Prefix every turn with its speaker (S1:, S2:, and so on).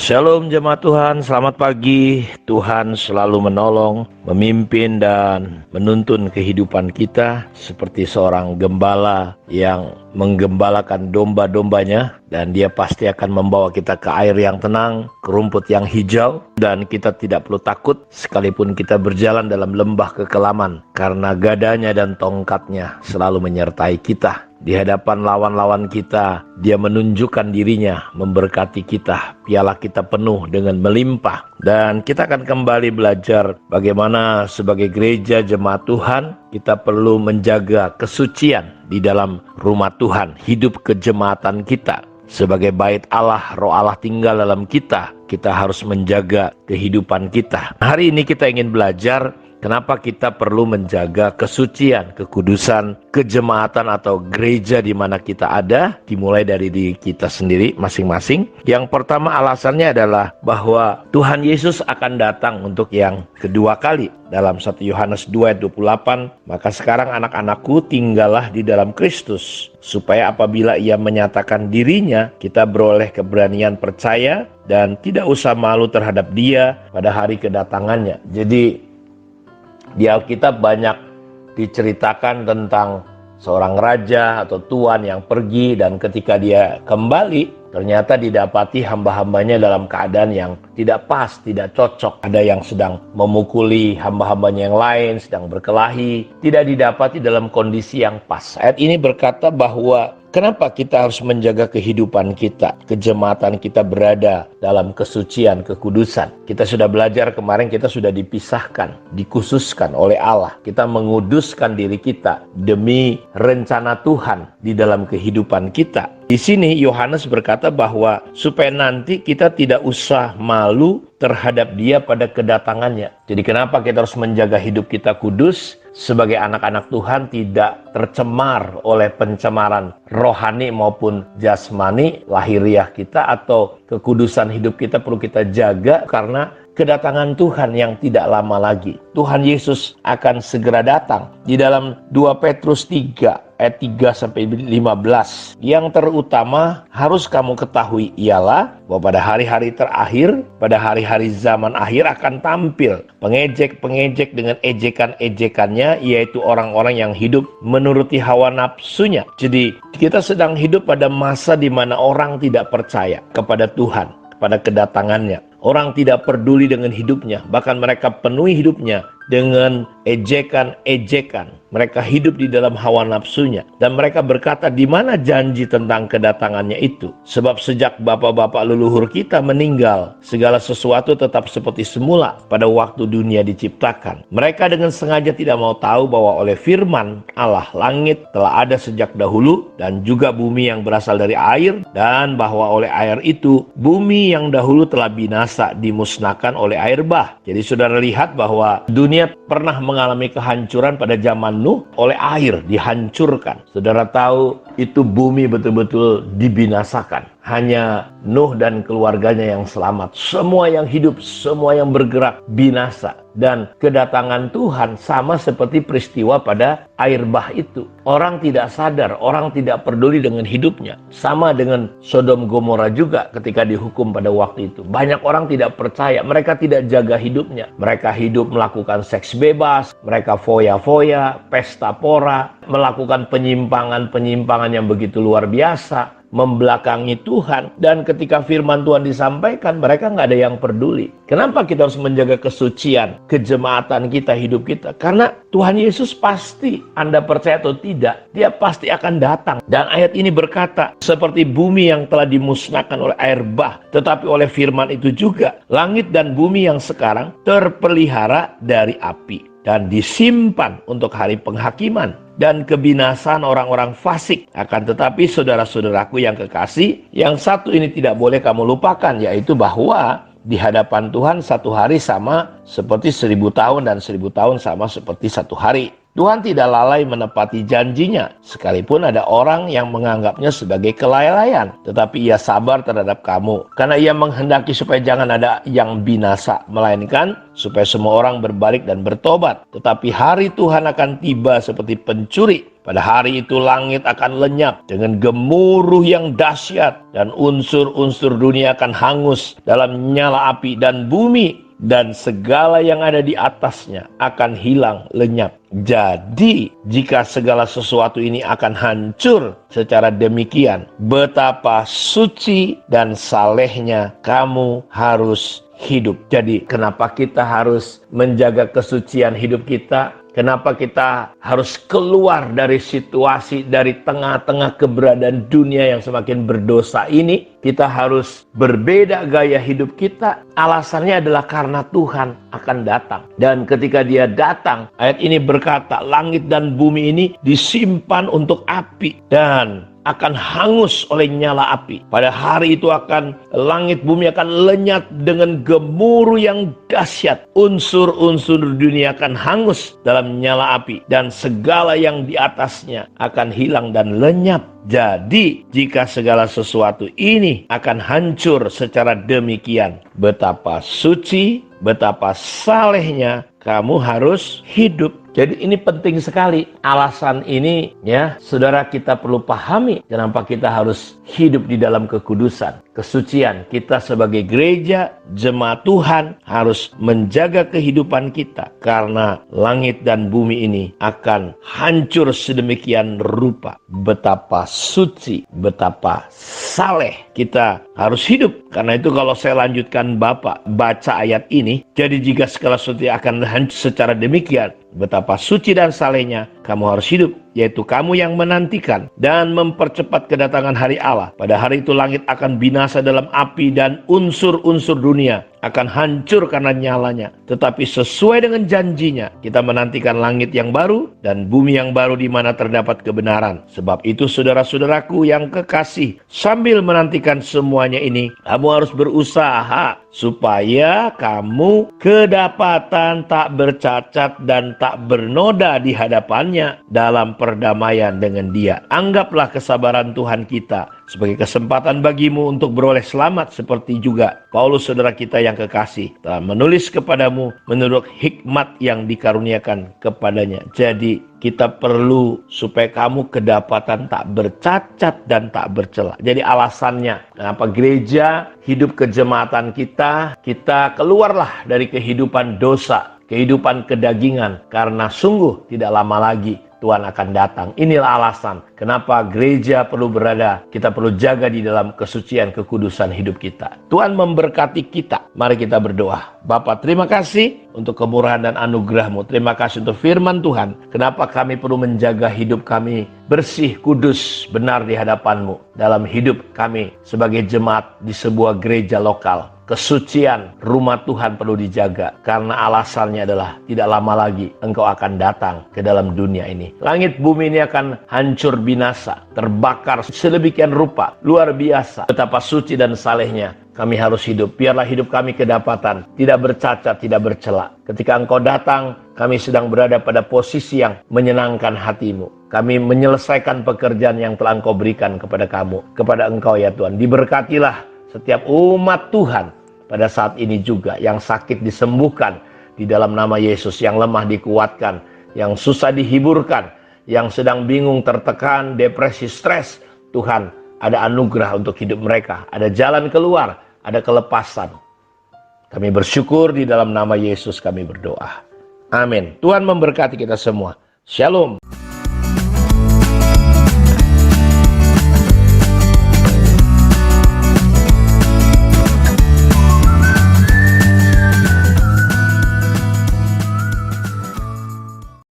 S1: Shalom jemaat Tuhan, selamat pagi. Tuhan selalu menolong, memimpin dan menuntun kehidupan kita seperti seorang gembala yang menggembalakan domba-dombanya, dan dia pasti akan membawa kita ke air yang tenang, ke rumput yang hijau, dan kita tidak perlu takut sekalipun kita berjalan dalam lembah kekelaman, karena gadanya dan tongkatnya selalu menyertai kita. Di hadapan lawan-lawan kita, dia menunjukkan dirinya, memberkati kita, piala kita penuh dengan melimpah. Dan kita akan kembali belajar bagaimana sebagai gereja jemaat Tuhan, kita perlu menjaga kesucian di dalam rumah Tuhan, hidup kejemaatan kita. Sebagai bait Allah, roh Allah tinggal dalam kita, kita harus menjaga kehidupan kita. Hari ini kita ingin belajar kenapa kita perlu menjaga kesucian, kekudusan, kejemaatan atau gereja di mana kita ada, dimulai dari diri kita sendiri masing-masing. Yang pertama alasannya adalah bahwa Tuhan Yesus akan datang untuk yang kedua kali. Dalam 1 Yohanes 2 ayat 28, maka sekarang anak-anakku tinggallah di dalam Kristus, supaya apabila ia menyatakan dirinya, kita beroleh keberanian percaya dan tidak usah malu terhadap dia pada hari kedatangannya. Jadi di Alkitab banyak diceritakan tentang seorang raja atau tuan yang pergi, dan ketika dia kembali ternyata didapati hamba-hambanya dalam keadaan yang tidak pas, tidak cocok. Ada yang sedang memukuli hamba-hambanya yang lain, sedang berkelahi, tidak didapati dalam kondisi yang pas. Ayat ini berkata bahwa kenapa kita harus menjaga kehidupan kita, kejemaatan kita berada dalam kesucian, kekudusan. Kita sudah belajar kemarin, kita sudah dipisahkan, dikhususkan oleh Allah. Kita menguduskan diri kita demi rencana Tuhan di dalam kehidupan kita. Di sini Yohanes berkata bahwa supaya nanti kita tidak usah malu terhadap dia pada kedatangannya. Jadi kenapa kita harus menjaga hidup kita kudus? Sebagai anak-anak Tuhan tidak tercemar oleh pencemaran rohani maupun jasmani, lahiriah kita, atau kekudusan hidup kita perlu kita jaga karena kedatangan Tuhan yang tidak lama lagi. Tuhan Yesus akan segera datang. Di dalam 2 Petrus 3 ayat 3-15, yang terutama harus kamu ketahui ialah bahwa pada hari-hari terakhir, pada hari-hari zaman akhir akan tampil pengejek-pengejek dengan ejekan-ejekannya, yaitu orang-orang yang hidup menuruti hawa nafsunya. Jadi kita sedang hidup pada masa di mana orang tidak percaya kepada Tuhan, kepada kedatangannya. Orang tidak peduli dengan hidupnya, bahkan mereka penuhi hidupnya dengan ejekan-ejekan. Mereka hidup di dalam hawa nafsunya, dan mereka berkata, di mana janji tentang kedatangannya itu? Sebab sejak bapak-bapak leluhur kita meninggal, segala sesuatu tetap seperti semula pada waktu dunia diciptakan. Mereka dengan sengaja tidak mau tahu bahwa oleh firman Allah langit telah ada sejak dahulu, dan juga bumi yang berasal dari air, dan bahwa oleh air itu bumi yang dahulu telah binasa dimusnahkan oleh air bah. Jadi saudara lihat bahwa dunia pernah mengalami kehancuran pada zaman Nuh oleh air, dihancurkan. Saudara tahu itu bumi betul-betul dibinasakan. Hanya Nuh dan keluarganya yang selamat. Semua yang hidup, semua yang bergerak binasa. Dan kedatangan Tuhan sama seperti peristiwa pada air bah itu. Orang tidak sadar, orang tidak peduli dengan hidupnya. Sama dengan Sodom Gomora juga ketika dihukum pada waktu itu. Banyak orang tidak percaya, mereka tidak jaga hidupnya. Mereka hidup melakukan seks bebas, mereka foya-foya, pesta pora, melakukan penyimpangan-penyimpangan yang begitu luar biasa, membelakangi Tuhan. Dan ketika firman Tuhan disampaikan, mereka nggak ada yang peduli. Kenapa kita harus menjaga kesucian, kejemaatan kita, hidup kita? Karena Tuhan Yesus pasti, Anda percaya atau tidak, dia pasti akan datang. Dan ayat ini berkata, seperti bumi yang telah dimusnahkan oleh air bah, tetapi oleh firman itu juga langit dan bumi yang sekarang terpelihara dari api dan disimpan untuk hari penghakiman dan kebinasaan orang-orang fasik. Akan tetapi saudara-saudaraku yang kekasih, yang satu ini tidak boleh kamu lupakan, yaitu bahwa di hadapan Tuhan satu hari sama seperti 1000 tahun, dan 1000 tahun sama seperti satu hari. Tuhan tidak lalai menepati janjinya, sekalipun ada orang yang menganggapnya sebagai kelalaian, tetapi ia sabar terhadap kamu, karena ia menghendaki supaya jangan ada yang binasa, melainkan supaya semua orang berbalik dan bertobat. Tetapi hari Tuhan akan tiba seperti pencuri Pada hari itu langit akan lenyap dengan gemuruh yang dahsyat, dan unsur-unsur dunia akan hangus dalam nyala api, dan bumi dan segala yang ada di atasnya akan hilang lenyap. Jadi, jika segala sesuatu ini akan hancur secara demikian, betapa suci dan salehnya kamu harus hidup. Jadi, kenapa kita harus menjaga kesucian hidup kita? Kenapa kita harus keluar dari situasi, dari tengah-tengah keberadaan dunia yang semakin berdosa ini? Kita harus berbeda gaya hidup kita. Alasannya adalah karena Tuhan akan datang. Dan ketika Dia datang, ayat ini berkata, langit dan bumi ini disimpan untuk api dan akan hangus oleh nyala api. Pada hari itu langit bumi akan lenyap dengan gemuruh yang dahsyat. Unsur-unsur dunia akan hangus dalam nyala api, dan segala yang di atasnya akan hilang dan lenyap. Jadi, jika segala sesuatu ini akan hancur secara demikian, betapa suci, betapa salehnya kamu harus hidup. Jadi ini penting sekali. Alasan ini ya, saudara, kita perlu pahami kenapa kita harus hidup di dalam kekudusan, kesucian. Kita sebagai gereja, jemaat Tuhan harus menjaga kehidupan kita, karena langit dan bumi ini akan hancur sedemikian rupa. Betapa suci, betapa saleh kita harus hidup. Karena itu kalau saya lanjutkan Bapak baca ayat ini, jadi jika segala sesuatu akan hancur secara demikian, betapa suci dan salehnya kamu harus hidup, yaitu kamu yang menantikan dan mempercepat kedatangan hari Allah. Pada hari itu langit akan binasa dalam api, dan unsur-unsur dunia akan hancur karena nyalanya. Tetapi sesuai dengan janjinya, kita menantikan langit yang baru dan bumi yang baru di mana terdapat kebenaran. Sebab itu saudara-saudaraku yang kekasih, sambil menantikan semuanya ini, kamu harus berusaha supaya kamu kedapatan tak bercacat dan tak bernoda di hadapannya dalam perdamaian dengan Dia. Anggaplah kesabaran Tuhan kita sebagai kesempatan bagimu untuk beroleh selamat, seperti juga Paulus saudara kita yang kekasih telah menulis kepadamu menurut hikmat yang dikaruniakan kepadanya. Jadi kita perlu supaya kamu kedapatan tak bercacat dan tak bercela. Jadi alasannya kenapa gereja, hidup kejemaatan kita keluarlah dari kehidupan dosa, kehidupan kedagingan, karena sungguh tidak lama lagi Tuhan akan datang. Inilah alasan kenapa gereja perlu kita perlu jaga di dalam kesucian, kekudusan hidup kita. Tuhan memberkati kita. Mari kita berdoa. Bapa, terima kasih untuk kemurahan dan anugerah-Mu. Terima kasih untuk firman Tuhan. Kenapa kami perlu menjaga hidup kami bersih, kudus, benar di hadapan-Mu dalam hidup kami sebagai jemaat di sebuah gereja lokal. Kesucian rumah Tuhan perlu dijaga, karena alasannya adalah tidak lama lagi Engkau akan datang ke dalam dunia ini. Langit bumi ini akan hancur binasa, terbakar sedemikian rupa, luar biasa. Betapa suci dan salehnya kami harus hidup. Biarlah hidup kami kedapatan tidak bercacat, tidak bercela. Ketika Engkau datang, kami sedang berada pada posisi yang menyenangkan hati-Mu. Kami menyelesaikan pekerjaan yang telah Engkau berikan kepada Engkau ya Tuhan. Diberkatilah setiap umat Tuhan pada saat ini juga, yang sakit disembuhkan di dalam nama Yesus, yang lemah dikuatkan, yang susah dihiburkan, yang sedang bingung, tertekan, depresi, stres. Tuhan, ada anugerah untuk hidup mereka, ada jalan keluar, ada kelepasan. Kami bersyukur di dalam nama Yesus kami berdoa. Amin. Tuhan memberkati kita semua. Shalom.